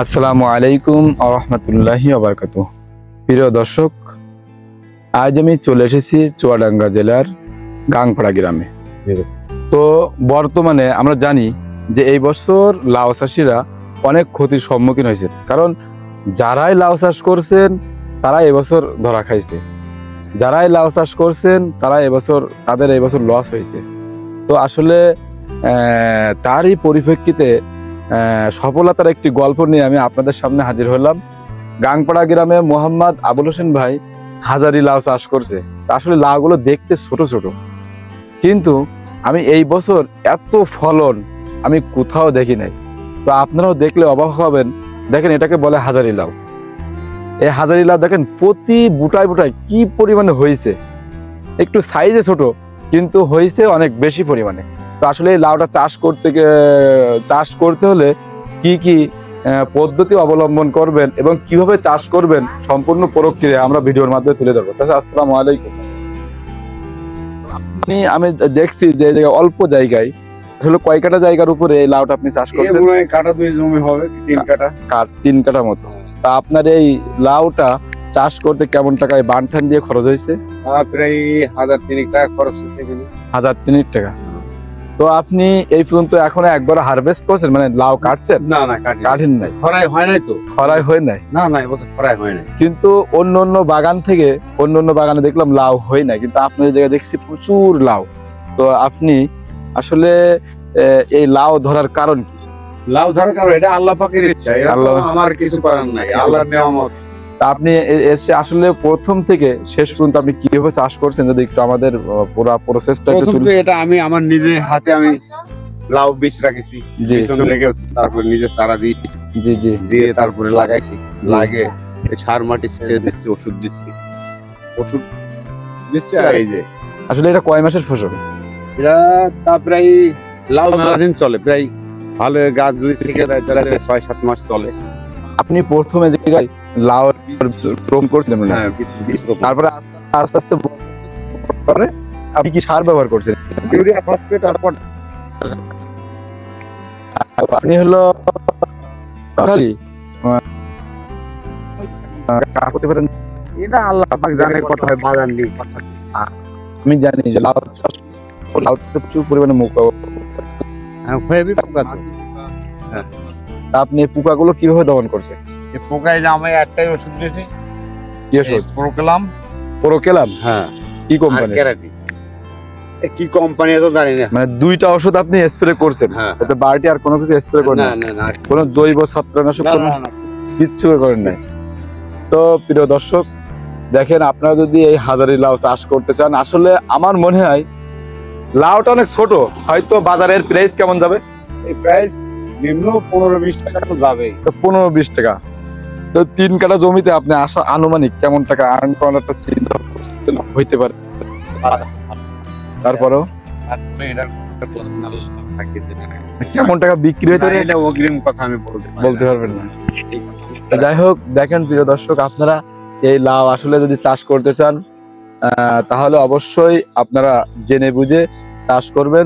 আসসালামু আলাইকুম আরহামতুল্লাহি ওয়াবারাকাতুহু। প্রিয় দর্শক, আজ আমি চলে এসেছি চুয়াডাঙ্গা জেলার গাংপাড়া গ্রামে। তো বর্তমানে আমরা জানি যে এই বছর লাউ চাষিরা অনেক ক্ষতির সম্মুখীন হয়েছে, কারণ যারাই লাউ চাষ করছেন তারা এবছর ধরা খাইছে, যারাই লাউ চাষ করছেন তারা তাদের এবছর লস হয়েছে। তো আসলে তারই পরিপ্রেক্ষিতে সফলতার একটি গল্প নিয়ে আমি আপনাদের সামনে হাজির হলাম। গাংপাড়া গ্রামে মোহাম্মদ আবুল হোসেন ভাই হাজারি লাউ চাষ করছে। আসলে লাউগুলো দেখতে ছোট ছোট, কিন্তু আমি এই বছর এত ফলন আমি কোথাও দেখি নাই। তো আপনারাও দেখলে অবাক হবেন। দেখেন, এটাকে বলে হাজারি লাউ। এই হাজারি লাউ দেখেন প্রতি বুটায় বুটায় কি পরিমাণে হয়েছে। একটু সাইজে ছোট, কিন্তু হয়েছে অনেক বেশি পরিমাণে। তো আসলে এই লাউটা চাষ করতে হলে কি কি পদ্ধতি অবলম্বন করবেন এবং কিভাবে চাষ করবেন সম্পূর্ণ প্রক্রিয়া আমরা ভিডিওর মাধ্যমে তুলে ধরবো। চাচা, আসসালামু আলাইকুম। আমি দেখছি যে অল্প জায়গায় আসলে কয় কাঠা জায়গার উপরে এই লাউটা আপনি চাষ করছেন? কাঠা 2 জমি হবে, 3 কাঠা। 3 কাঠা মতো। তা আপনার এই লাউটা চাষ করতে কেমন টাকায় বানঠান দিয়ে খরচ হয়েছে? প্রায় 1003 টাকা খরচ হয়েছে। 1003 টাকা। তো আপনি এই পর্যন্ত এখনো একবার হারভেস্ট করছেন, মানে লাউ কাটছেন? না, কাটেন নাই। খরাই হয় নাই তো। খরাই হয় নাই? না, এবছর খরাই হয় নাই। কিন্তু অন্য বাগানে দেখলাম লাউ হয় না, কিন্তু আপনার জায়গায় দেখছি প্রচুর লাউ। তো আপনি আসলে এই লাউ ধরার কারণ কি? লাউ ধরার কারণ এটা আল্লাহ পাকের ইচ্ছা, আমার কিছু করার নাই, আল্লাহর নিয়ামত। আপনি এসে আসলে প্রথম থেকে শেষ পর্যন্ত আপনি কিভাবে চাষ করছেন যদি একটু আমাদের পুরো প্রসেসটা একটু তুলে। এটা আমি আমার নিজে হাতে আমি লাউ বীজ রাখছি, তারপর নিজে চারা দিয়েছি, দিয়ে তারপরে লাগাইছি। লাগিয়ে সার মাটি দিচ্ছি, ওষুধ দিচ্ছি আর এই যে। আসলে এটা কয় মাসের ফসল? এটা তা প্রায় লাউ দিন চলে, প্রায় ভালো গাছ যদি থেকে যায় তাহলে 6-7 মাস চলে। আপনি প্রথমে যে জায়গায় লাউ রোপণ করছিলেন, তারপরে আস্তে আস্তে পরে আপনি কি সার ব্যবহার করছেন? ইউরিয়া, ফসফেট আর আপনি হলো এটা আল্লাহ পাক জানে কত হয়, বাজার নেই। আমি জানি যে লাউ প্রচুর পরিমাণে আপনি পোকাগুলো কিভাবে দমন করছেন? পোকায় যে আমি একটাই ওষুধ দিয়েছি। কি ওষুধ? প্রোকেলাম। হ্যাঁ। কি কোম্পানি? কি কোম্পানি তো জানি না। মানে 2টা ওষুধ আপনি স্প্রে করছেন, এতে বাড়তি আর কোনো কিছু স্প্রে করেন না? কোনো জৈব ছত্রাকনাশক কিচ্ছু করেন নাই? তো প্রিয় দর্শক, দেখেন, আপনারা যদি এই হাজারি লাউ চাষ করতে চান, আসলে আমার মনে হয় লাউটা অনেক ছোট, হয়তো বাজারের প্রাইস কেমন যাবে? এই প্রাইস নিম্ন 15-20 টাকা তো যাবে। তো 15-20 টাকা। তো 3 কাঠা জমিতে আপনি আনুমানিক কেমন টাকা আর্ন করার একটা চিন্তা করছেন? হইতে পারে। তারপরেও কেমন টাকা বিক্রি হইতে পারে এটা অগ্রিম কথা আমি বলতে পারবেন না। যাই হোক, দেখেন প্রিয় দর্শক, আপনারা এই লাউ আসলে যদি চাষ করতে চান তাহলে অবশ্যই আপনারা জেনে বুঝে চাষ করবেন।